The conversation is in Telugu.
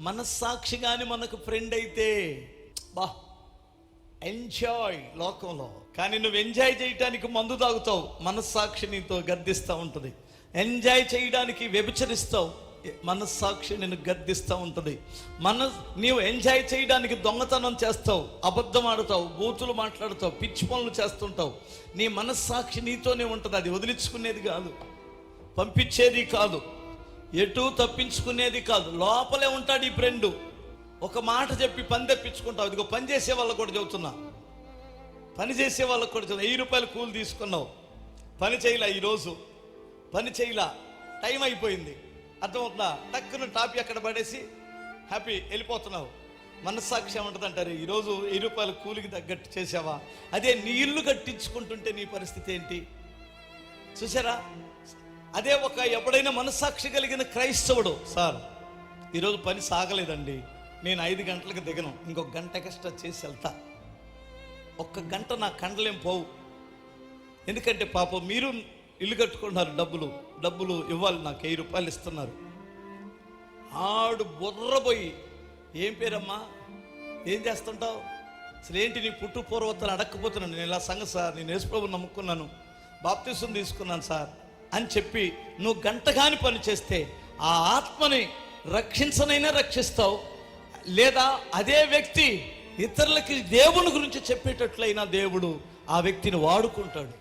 మనస్సాక్షి కానీ మనకు ఫ్రెండ్ అయితే బా ఎంజాయ్ లోకంలో. కానీ నువ్వు ఎంజాయ్ చేయడానికి మందు తాగుతావు, మనస్సాక్షి నీతో గద్దిస్తూ ఉంటుంది. ఎంజాయ్ చేయడానికి వ్యభిచరిస్తావు, మనస్సాక్షి నిన్ను గద్దిస్తూ ఉంటుంది. నీవు ఎంజాయ్ చేయడానికి దొంగతనం చేస్తావు, అబద్ధం ఆడుతావు, బూతులు మాట్లాడుతావు, పిచ్చి పనులు చేస్తుంటావు. నీ మనస్సాక్షి నీతోనే ఉంటుంది. అది వదిలించుకునేది కాదు, పంపించేది కాదు, ఎటు తప్పించుకునేది కాదు. లోపలే ఉంటాడు ఈ ఫ్రెండు. ఒక మాట చెప్పి పని తెప్పించుకుంటావు. ఇదిగో పని చేసే వాళ్ళకు కూడా చెబుతున్నా, పని చేసే వాళ్ళకు కూడా చెబుతున్నా. 1000 రూపాయలు కూలి తీసుకున్నావు, పని చేయలా, ఈరోజు పని చేయలా, టైం అయిపోయింది, అర్థమవుతుందా? టక్కున టాపి అక్కడ పడేసి హ్యాపీ వెళ్ళిపోతున్నావు. మనస్సాక్షి ఏమంటుంది అంటారు, ఈరోజు 1000 రూపాయల కూలికి తగ్గట్టు చేసావా? అదే నీ ఇల్లు కట్టించుకుంటుంటే నీ పరిస్థితి ఏంటి చూసారా? అదే ఎప్పుడైనా మనస్సాక్షి కలిగిన క్రైస్తవుడు, సార్ ఈరోజు పని సాగలేదండి, నేను 5 గంటలకు దిగను, ఇంకొక గంట ఎక్స్ట్రా చేసి వెళ్తా, 1 గంట నా కండలేం పోవు. ఎందుకంటే పాపం మీరు ఇల్లు కట్టుకుంటున్నారు, డబ్బులు ఇవ్వాలి, నాకు 1000 రూపాయలు ఇస్తున్నారు. ఆడు బుర్రపోయి, ఏం పేరమ్మా, ఏం చేస్తుంటావు, అసలు ఏంటి నీ పుట్టు పూర్వతలు అడక్కపోతున్నాను, నేను ఇలా సంగతి సార్, నేను యేసుప్రభుని నమ్ముకున్నాను, బాప్తిసం తీసుకున్నాను సార్ అని చెప్పి నువ్వు గంటగాని పని చేస్తే ఆ ఆత్మని రక్షించనైనా రక్షిస్తావు, లేదా అదే వ్యక్తి ఇతరులకి దేవుని గురించి చెప్పేటట్లయినా దేవుడు ఆ వ్యక్తిని వాడుకుంటాడు.